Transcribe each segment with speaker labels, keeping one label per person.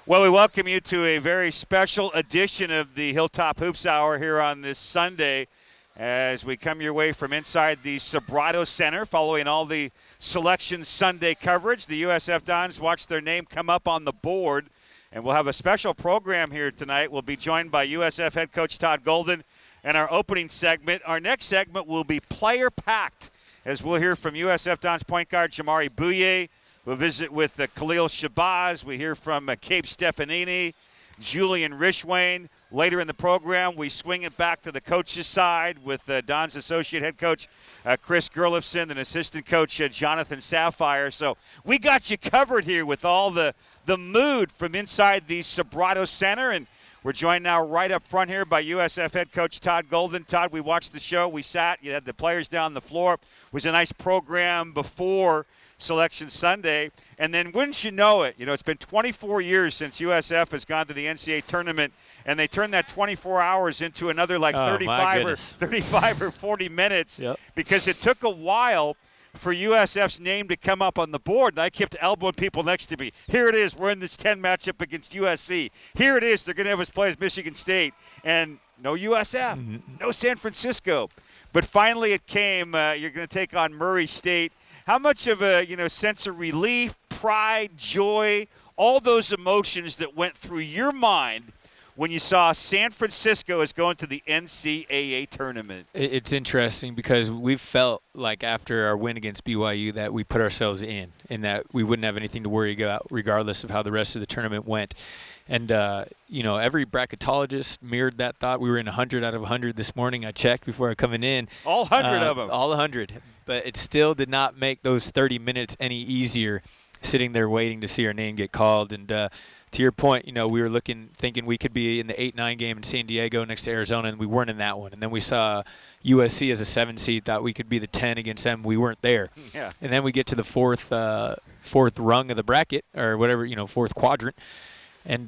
Speaker 1: Well, we welcome you to a very special edition of the Hilltop Hoops Hour here on this Sunday as we come your way from inside the Sobrato Center following all the Selection Sunday coverage. The USF Dons watch their name come up on the board, and we'll have a special program here tonight. We'll be joined by USF head coach Todd Golden in our opening segment. Our next segment will be player-packed as we'll hear from USF Dons point guard Jamari Bouye. We'll visit with Khalil Shabazz. We hear from Cape Stefanini, Julian Rishwain. Later in the program, we swing it back to the coach's side with Don's associate head coach, Chris Gerlifson, and assistant coach, Jonathan Sapphire. So we got you covered here with all the mood from inside the Sobrato Center. And we're joined now right up front here by USF head coach Todd Golden. Todd, we watched the show. We sat. You had the players down the floor. It was a nice program before Selection Sunday, and then wouldn't you know it, it's been 24 years since USF has gone to the NCAA tournament, and they turned that 24 hours into another 35 or 40 minutes because it took a while for USF's name to come up on the board, and I kept elbowing people next to me. Here it is. We're in this 10 matchup against USC. Here it is. They're going to have us play as Michigan State, and no USF, no San Francisco. But finally it came. You're going to take on Murray State. How much of a sense of relief, pride, joy, all those emotions that went through your mind when you saw San Francisco is going to the NCAA tournament?
Speaker 2: It's interesting because we felt like after our win against BYU that we put ourselves in and that we wouldn't have anything to worry about regardless of how the rest of the tournament went. And, every bracketologist mirrored that thought. We were in 100 out of 100 this morning. I checked before coming in.
Speaker 1: All 100 of them.
Speaker 2: All 100. But it still did not make those 30 minutes any easier sitting there waiting to see our name get called. And to your point, we were thinking we could be in the 8-9 game in San Diego next to Arizona, and we weren't in that one. And then we saw USC as a 7 seed, thought we could be the 10 against them. We weren't there.
Speaker 1: Yeah.
Speaker 2: And then we get to the fourth rung of the bracket or whatever, fourth quadrant. And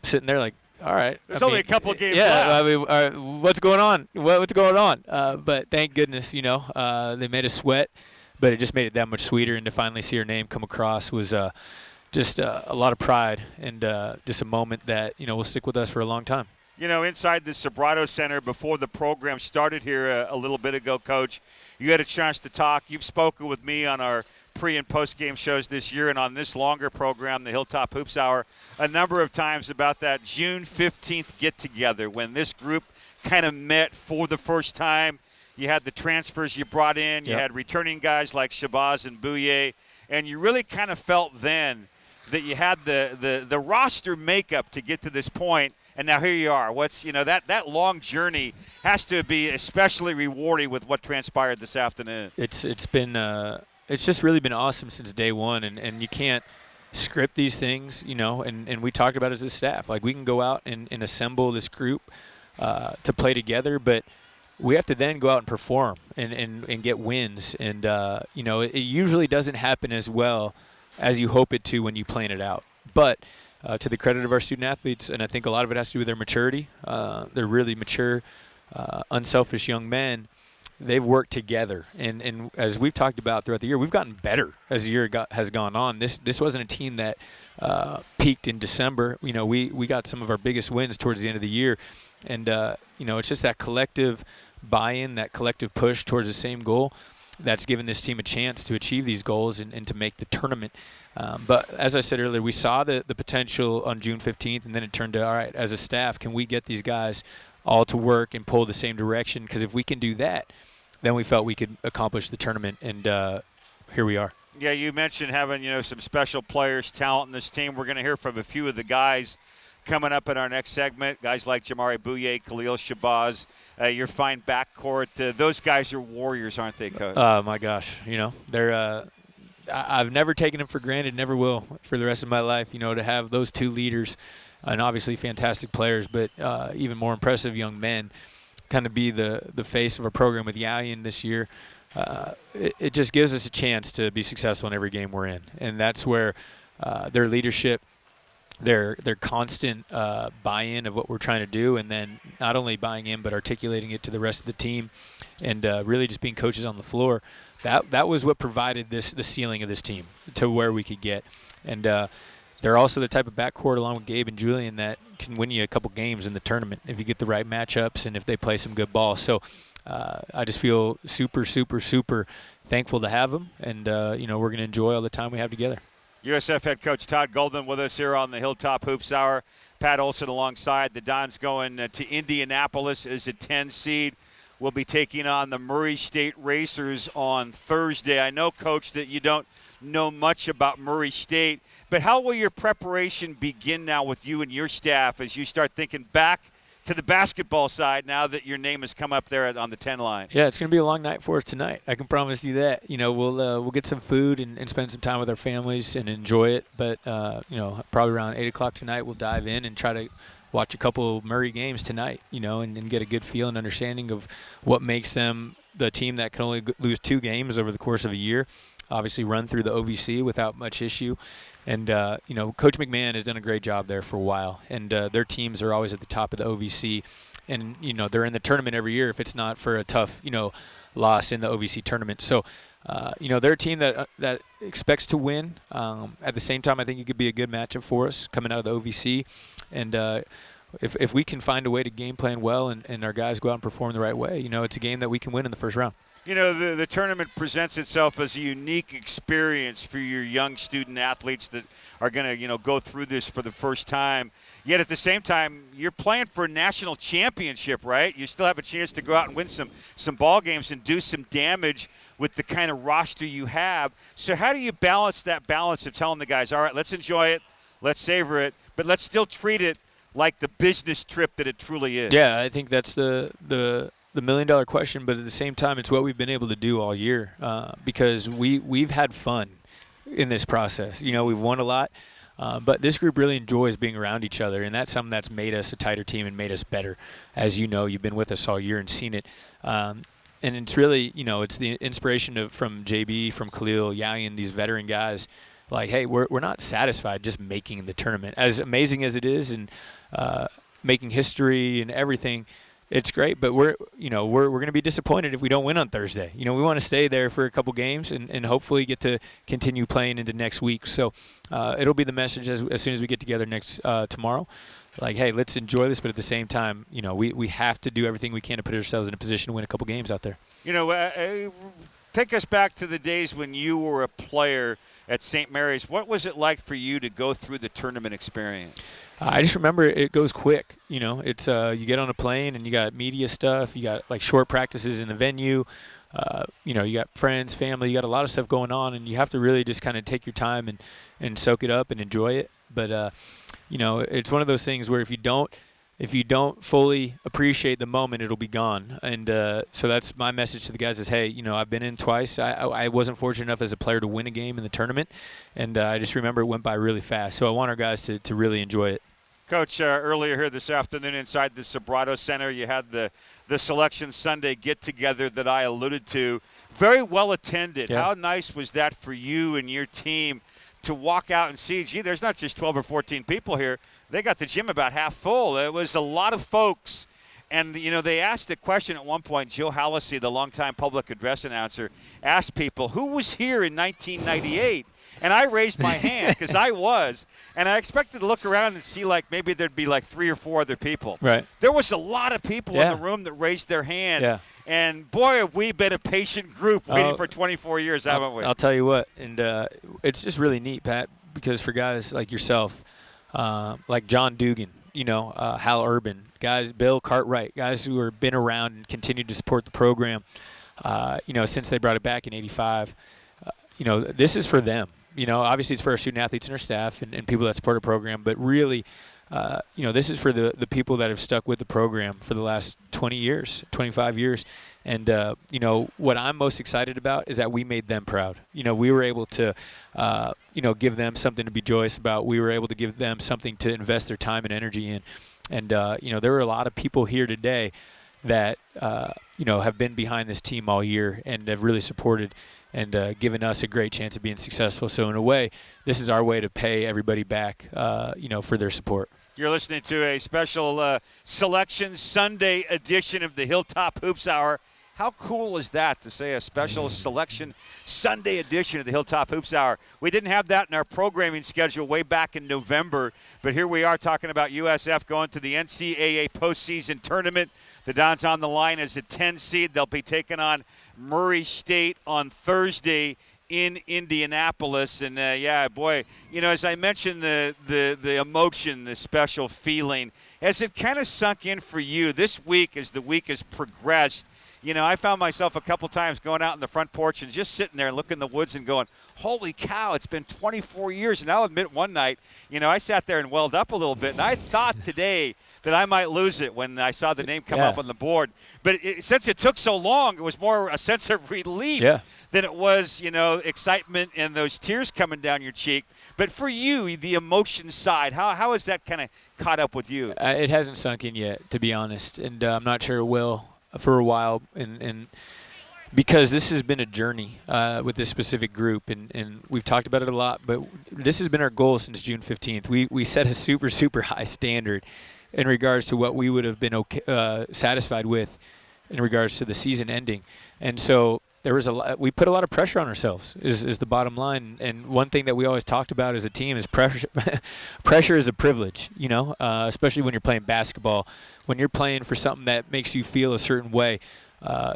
Speaker 2: sitting there like, all right.
Speaker 1: There's only a couple of games left.
Speaker 2: Yeah, what's going on? What's going on? But thank goodness, they made us sweat, but it just made it that much sweeter. And to finally see your name come across was just a lot of pride and just a moment that, will stick with us for a long time.
Speaker 1: Inside the Sobrato Center before the program started here a little bit ago, Coach, you had a chance to talk. You've spoken with me on our pre- and post-game shows this year and on this longer program, the Hilltop Hoops Hour, a number of times about that June 15th get-together when this group kind of met for the first time. You had the transfers you brought in. You had returning guys like Shabazz and Bouye, and you really kind of felt then that you had the roster makeup to get to this point. And now here you are. That long journey has to be especially rewarding with what transpired this afternoon.
Speaker 2: It's just really been awesome since day one, and you can't script these things, and we talked about it as a staff. Like, we can go out and assemble this group to play together, but we have to then go out and perform and get wins. And, it usually doesn't happen as well as you hope it to when you plan it out. But to the credit of our student athletes, and I think a lot of it has to do with their maturity. They're really mature, unselfish young men. They've worked together, and as we've talked about throughout the year, we've gotten better as the year has gone on. This wasn't a team that peaked in December. We got some of our biggest wins towards the end of the year, and it's just that collective buy-in, that collective push towards the same goal that's given this team a chance to achieve these goals and to make the tournament. But as I said earlier, we saw the potential on June 15th, and then it turned to, all right, as a staff, can we get these guys all to work and pull the same direction? Because if we can do that, then we felt we could accomplish the tournament, and here we are.
Speaker 1: Yeah, you mentioned having, some special players, talent in this team. We're going to hear from a few of the guys coming up in our next segment, guys like Jamari Bouye, Khalil Shabazz, your fine backcourt. Those guys are warriors, aren't they, Coach?
Speaker 2: Oh, my gosh. They're I've never taken them for granted, never will for the rest of my life, to have those two leaders and obviously fantastic players, but even more impressive young men kind of be the face of our program with Yalian this year. It just gives us a chance to be successful in every game we're in. And that's where their leadership, their constant buy-in of what we're trying to do, and then not only buying in but articulating it to the rest of the team, and really just being coaches on the floor. That was what provided the ceiling of this team to where we could get. And they're also the type of backcourt, along with Gabe and Julian, that can win you a couple games in the tournament if you get the right matchups and if they play some good ball. So I just feel super, super, super thankful to have them, and we're going to enjoy all the time we have together.
Speaker 1: USF head coach Todd Golden with us here on the Hilltop Hoops Hour. Pat Olson alongside. The Dons going to Indianapolis as a 10 seed. We'll be taking on the Murray State Racers on Thursday. I know, Coach, that you don't know much about Murray State, but how will your preparation begin now with you and your staff as you start thinking back to the basketball side now that your name has come up there on the 10 line?
Speaker 2: Yeah, it's going to be a long night for us tonight. I can promise you that. We'll get some food and spend some time with our families and enjoy it. But, probably around 8 o'clock tonight we'll dive in and try to watch a couple of Murray games tonight, and get a good feel and understanding of what makes them the team that can only lose 2 games over the course of a year. Obviously run through the OVC without much issue. And, Coach McMahon has done a great job there for a while. And their teams are always at the top of the OVC. And, they're in the tournament every year if it's not for a tough, loss in the OVC tournament. So, they're a team that expects to win. At the same time, I think it could be a good matchup for us coming out of the OVC. And if we can find a way to game plan well and our guys go out and perform the right way, it's a game that we can win in the first round.
Speaker 1: The tournament presents itself as a unique experience for your young student athletes that are going to, go through this for the first time. Yet at the same time, you're playing for a national championship, right? You still have a chance to go out and win some ball games and do some damage with the kind of roster you have. So how do you balance that balance of telling the guys, all right, let's enjoy it, let's savor it, but let's still treat it like the business trip that it truly is?
Speaker 2: Yeah, I think that's the million-dollar question, but at the same time, it's what we've been able to do all year because we've had fun in this process. We've won a lot, but this group really enjoys being around each other, and that's something that's made us a tighter team and made us better. As you know, you've been with us all year and seen it. And it's really, it's the inspiration from JB, from Khalil, Yayan, these veteran guys. Like, hey, we're not satisfied just making the tournament. As amazing as it is and making history and everything, it's great, but we're going to be disappointed if we don't win on Thursday. We want to stay there for a couple games and hopefully get to continue playing into next week. So it'll be the message as soon as we get together tomorrow. Like, hey, let's enjoy this, but at the same time, we have to do everything we can to put ourselves in a position to win a couple games out there.
Speaker 1: Take us back to the days when you were a player at St. Mary's. What was it like for you to go through the tournament experience?
Speaker 2: I just remember it goes quick. It's you get on a plane and you got media stuff. You got like short practices in the venue. You got friends, family. You got a lot of stuff going on, and you have to really just kind of take your time and soak it up and enjoy it. But it's one of those things where if you don't fully appreciate the moment, it'll be gone. And so that's my message to the guys is, hey, I've been in twice. I wasn't fortunate enough as a player to win a game in the tournament, and I just remember it went by really fast. So I want our guys to really enjoy it.
Speaker 1: Coach, earlier here this afternoon inside the Sobrato Center, you had the Selection Sunday get-together that I alluded to. Very well attended.
Speaker 2: Yeah.
Speaker 1: How nice was that for you and your team to walk out and see, gee, there's not just 12 or 14 people here. They got the gym about half full. It was a lot of folks. And, they asked a question at one point. Joe Hallisey, the longtime public address announcer, asked people, who was here in 1998? And I raised my hand because I was. And I expected to look around and see, maybe there'd be 3 or 4 other people.
Speaker 2: Right.
Speaker 1: There was a lot of people in the room that raised their hand.
Speaker 2: Yeah.
Speaker 1: And, boy, have we been a patient group waiting for 24 years, haven't we?
Speaker 2: I'll tell you what. And it's just really neat, Pat, because for guys like yourself, like John Dugan, Hal Urban, guys, Bill Cartwright, guys who have been around and continue to support the program, since they brought it back in '85. This is for them. Obviously it's for our student athletes and our staff and people that support the program, but really, this is for the people that have stuck with the program for the last 20 years, 25 years. And, what I'm most excited about is that we made them proud. We were able to, give them something to be joyous about. We were able to give them something to invest their time and energy in. And, there were a lot of people here today that, have been behind this team all year and have really supported and given us a great chance of being successful. So in a way, this is our way to pay everybody back, for their support.
Speaker 1: You're listening to a special Selection Sunday edition of the Hilltop Hoops Hour How cool is that to say a special selection Sunday edition of the Hilltop Hoops Hour? We didn't have that in our programming schedule way back in November, but here we are talking about USF going to the NCAA postseason tournament. The Dons on the line as a 10 seed. They'll be taking on Murray State on Thursday in Indianapolis. And, yeah, boy, as I mentioned, the emotion, the special feeling, has it kind of sunk in for you this week as the week has progressed? I found myself a couple times going out in the front porch and just sitting there and looking in the woods and going, holy cow, it's been 24 years. And I'll admit one night, I sat there and welled up a little bit. And I thought today that I might lose it when I saw the name come up on the board. But since it took so long, it was more a sense of relief than it was, excitement and those tears coming down your cheek. But for you, the emotion side, how has that kind of caught up with you?
Speaker 2: It hasn't sunk in yet, to be honest. And I'm not sure it will for a while, and because this has been a journey with this specific group, and we've talked about it a lot, but this has been our goal since June 15th. We set a super, super high standard in regards to what we would have been satisfied with in regards to the season ending. And so there was we put a lot of pressure on ourselves is the bottom line. And one thing that we always talked about as a team is pressure. Pressure is a privilege, especially when you're playing basketball. When you're playing for something that makes you feel a certain way,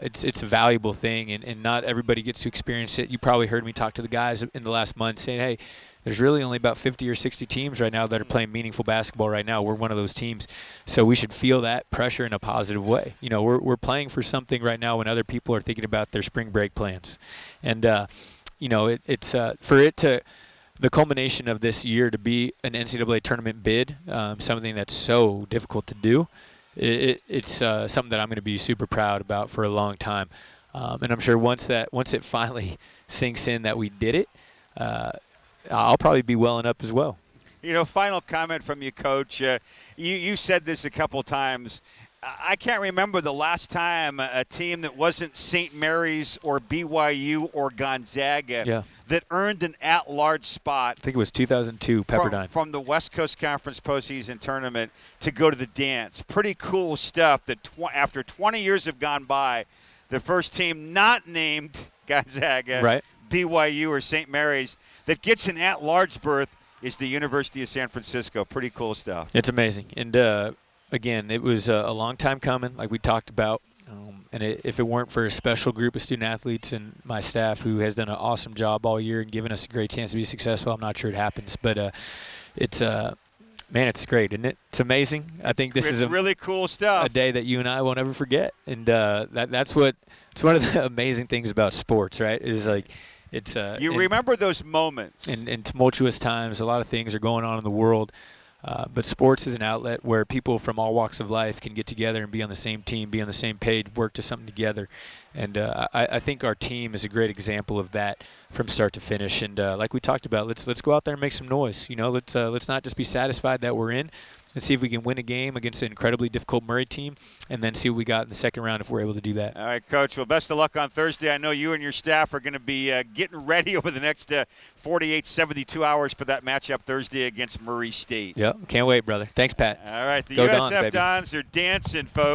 Speaker 2: it's a valuable thing, and not everybody gets to experience it. You probably heard me talk to the guys in the last month saying, hey, there's really only about 50 or 60 teams right now that are playing meaningful basketball right now. We're one of those teams. So we should feel that pressure in a positive way. We're playing for something right now when other people are thinking about their spring break plans. And, it's for it to – the culmination of this year to be an NCAA tournament bid, something that's so difficult to do, it's something that I'm going to be super proud about for a long time. And I'm sure once it finally sinks in that we did it, I'll probably be welling up as well.
Speaker 1: Final comment from you, Coach. You said this a couple times. I can't remember the last time a team that wasn't St. Mary's or BYU or Gonzaga that earned an at-large spot.
Speaker 2: I think it was 2002, Pepperdine.
Speaker 1: From the West Coast Conference postseason tournament to go to the dance. Pretty cool stuff that after 20 years have gone by, the first team not named Gonzaga, BYU, or St. Mary's that gets an at-large berth is the University of San Francisco. Pretty cool stuff.
Speaker 2: It's amazing. And, again, it was a long time coming, like we talked about. And if it weren't for a special group of student-athletes and my staff who has done an awesome job all year and given us a great chance to be successful, I'm not sure it happens. But it's great, isn't it? It's amazing. I think this is
Speaker 1: really cool stuff.
Speaker 2: A day that you and I won't ever forget. And it's one of the amazing things about sports, right, is like it's
Speaker 1: you remember those moments.
Speaker 2: In tumultuous times, a lot of things are going on in the world. But sports is an outlet where people from all walks of life can get together and be on the same team, be on the same page, work to something together. And I think our team is a great example of that from start to finish. And like we talked about, let's go out there and make some noise. Let's not just be satisfied that we're in. Let's see if we can win a game against an incredibly difficult Murray team, and then see what we got in the second round if we're able to do that.
Speaker 1: All right, Coach. Well, best of luck on Thursday. I know you and your staff are going to be getting ready over the next 48, 72 hours for that matchup Thursday against Murray State.
Speaker 2: Yeah, can't wait, brother. Thanks, Pat.
Speaker 1: All right, the
Speaker 2: Go
Speaker 1: USF
Speaker 2: Dons,
Speaker 1: Dons are dancing, folks.